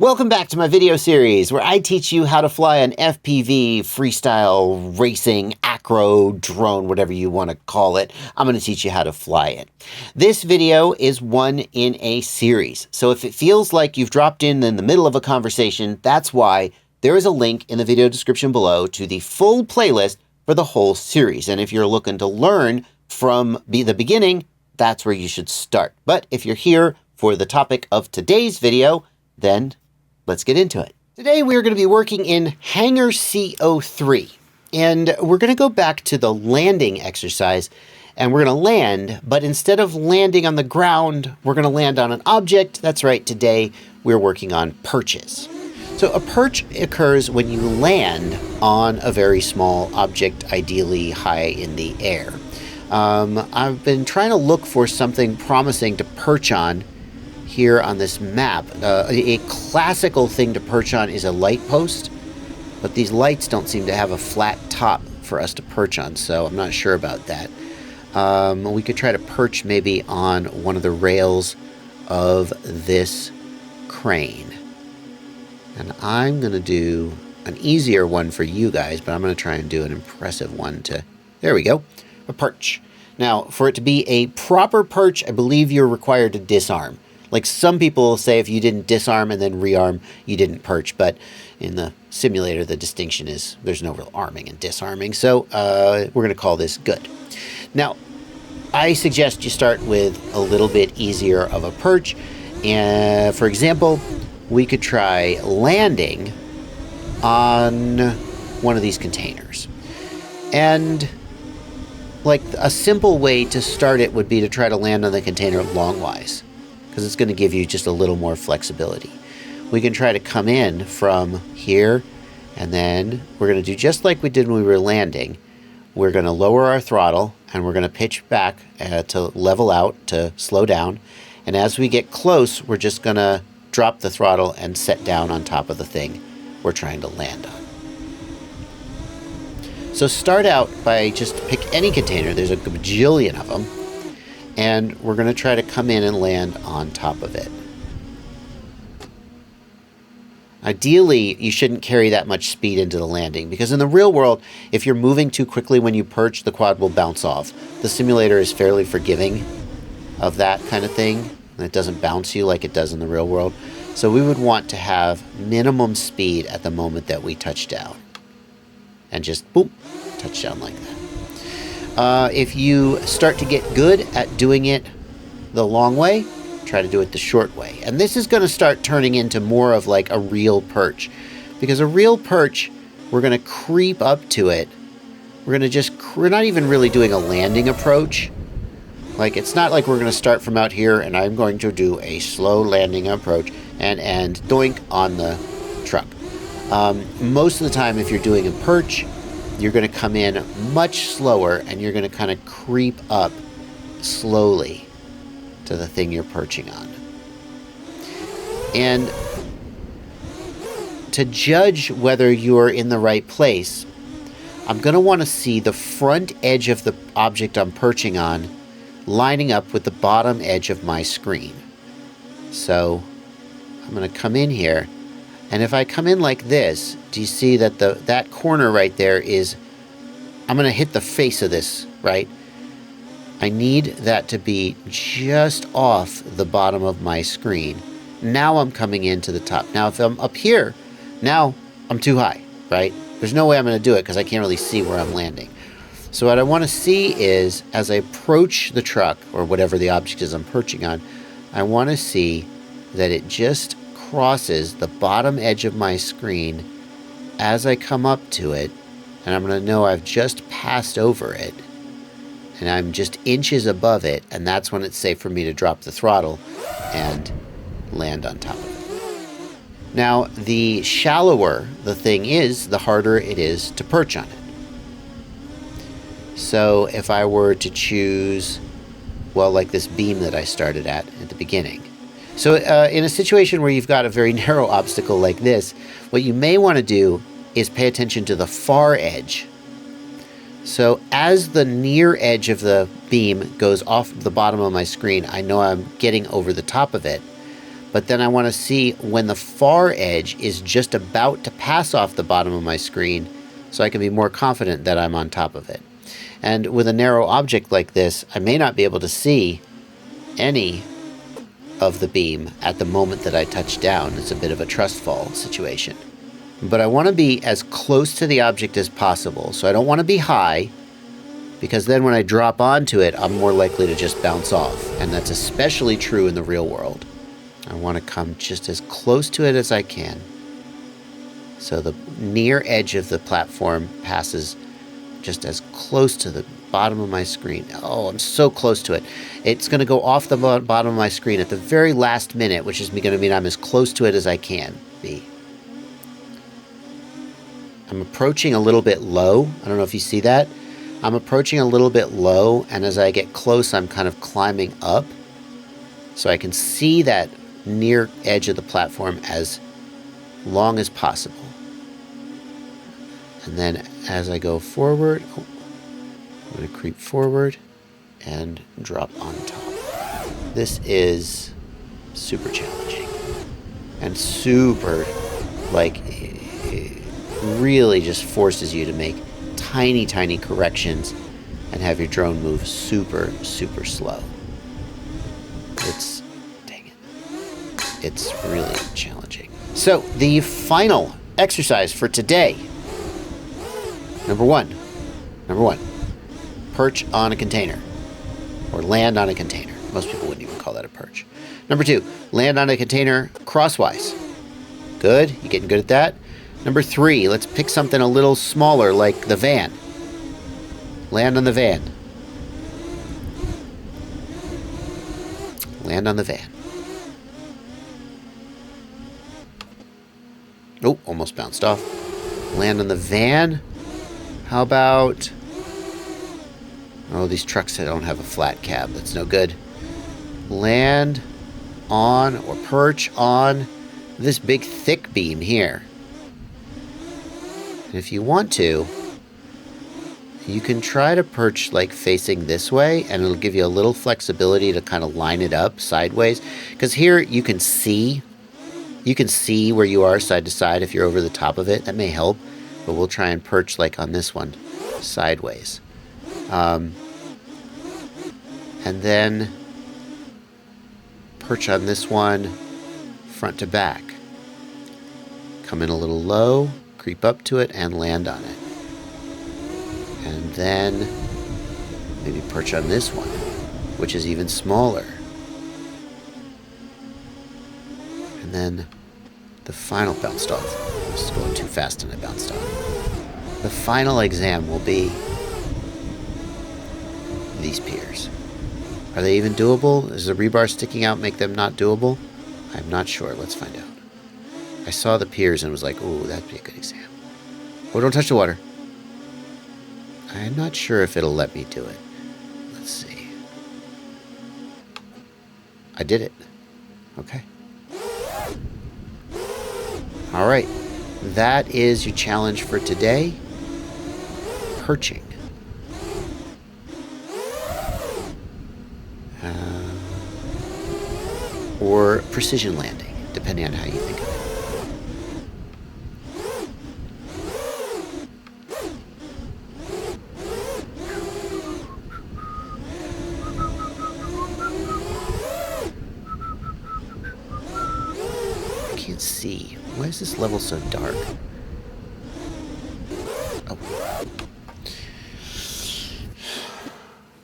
Welcome back to my video series where I teach you how to fly an FPV, freestyle, racing, acro, drone, whatever you want to call it. I'm going to teach you how to fly it. This video is one in a series. So if it feels like you've dropped in the middle of a conversation, that's why. There is a link in the video description below to the full playlist for the whole series. And if you're looking to learn from the beginning, that's where you should start. But if you're here for the topic of today's video, then let's get into it. Today we're going to be working in Hangar CO3, and we're going to go back to the landing exercise, and we're going to land, but instead of landing on the ground, we're going to land on an object. That's right, today we're working on perches. So a perch occurs when you land on a very small object, ideally high in the air. I've been trying to look for something promising to perch on here on this map. A classical thing to perch on is a light post, but these lights don't seem to have a flat top for us to perch on, so I'm not sure about that. We could try to perch maybe on one of the rails of this crane. And I'm going to do an easier one for you guys, but I'm going to try and do an impressive one to, there we go, a perch. Now, for it to be a proper perch, I believe you're required to disarm. Like some people will say if you didn't disarm and then rearm, you didn't perch. But in the simulator, the distinction is there's no real arming and disarming. So we're going to call this good. Now, I suggest you start with a little bit easier of a perch. And for example, we could try landing on one of these containers. And like a simple way to start it would be to try to land on the container longwise, because it's going to give you just a little more flexibility. We can try to come in from here, and then we're going to do just like we did when we were landing. We're going to lower our throttle, and we're going to pitch back to level out, to slow down. And as we get close, we're just going to drop the throttle and set down on top of the thing we're trying to land on. So start out by just pick any container. There's a bajillion of them. And we're going to try to come in and land on top of it. Ideally, you shouldn't carry that much speed into the landing, because in the real world, if you're moving too quickly when you perch, the quad will bounce off. The simulator is fairly forgiving of that kind of thing, and it doesn't bounce you like it does in the real world. So we would want to have minimum speed at the moment that we touch down. And just, boom, touch down like that. If you start to get good at doing it the long way, try to do it the short way. And this is going to start turning into more of like a real perch. Because a real perch, we're going to creep up to it. We're not even really doing a landing approach. Like, it's not like we're going to start from out here and I'm going to do a slow landing approach and end doink on the truck. Most of the time, if you're doing a perch, you're going to come in much slower and you're going to kind of creep up slowly to the thing you're perching on. And to judge whether you're in the right place, I'm going to want to see the front edge of the object I'm perching on lining up with the bottom edge of my screen. So I'm going to come in here. And if I come in like this, do you see that that corner right there is, I'm going to hit the face of this, right? I need that to be just off the bottom of my screen. Now I'm coming into the top. Now if I'm up here, now I'm too high, right? There's no way I'm going to do it because I can't really see where I'm landing. So what I want to see is, as I approach the truck, or whatever the object is I'm perching on, I want to see that it just crosses the bottom edge of my screen as I come up to it, and I'm going to know I've just passed over it and I'm just inches above it, and that's when it's safe for me to drop the throttle and land on top of it. Now, the shallower the thing is, the harder it is to perch on it. So if I were to choose, well, like this beam that I started at the beginning. So in a situation where you've got a very narrow obstacle like this, what you may want to do is pay attention to the far edge. So as the near edge of the beam goes off the bottom of my screen, I know I'm getting over the top of it. but then I want to see when the far edge is just about to pass off the bottom of my screen so I can be more confident that I'm on top of it. And with a narrow object like this, I may not be able to see any of the beam at the moment that I touch down. It's a bit of a trust fall situation. But I want to be as close to the object as possible. So I don't want to be high, because then when I drop onto it, I'm more likely to just bounce off. And that's especially true in the real world. I want to come just as close to it as I can. So the near edge of the platform passes just as close to the bottom of my screen. Oh, I'm so close to it. It's going to go off the bottom of my screen at the very last minute, which is going to mean I'm as close to it as I can be. I'm approaching a little bit low. I don't know if you see that. I'm approaching a little bit low, and as I get close, I'm kind of climbing up. So I can see that near edge of the platform as long as possible. And then as I go forward, I'm going to creep forward and drop on top. This is super challenging and super, like, really just forces you to make tiny, tiny corrections and have your drone move super, super slow. Dang it. It's really challenging. So the final exercise for today. Number one, perch on a container, or land on a container. Most people wouldn't even call that a perch. Number two, land on a container crosswise. Good, you getting good at that? Number three, let's pick something a little smaller like the van. Land on the van. Land on the van. Oh, almost bounced off. Land on the van. How about... Oh, these trucks that don't have a flat cab. That's no good. Land on or perch on this big thick beam here. And if you want to, you can try to perch like facing this way, and it'll give you a little flexibility to kind of line it up sideways. Because here you can see where you are side to side if you're over the top of it. That may help, but we'll try and perch like on this one, sideways. And then perch on this one, front to back. Come in a little low, creep up to it, and land on it. And then maybe perch on this one, which is even smaller. And then the final bounced off. I was going too fast and I bounced off. The final exam will be these piers. Are they even doable? Does the rebar sticking out make them not doable? I'm not sure. Let's find out. I saw the piers and was like, ooh, that'd be a good exam. Oh, don't touch the water. I'm not sure if it'll let me do it. Let's see. I did it. Okay. All right. That is your challenge for today. Perching. Or precision landing, depending on how you think of it. I can't see. Why is this level so dark? Oh.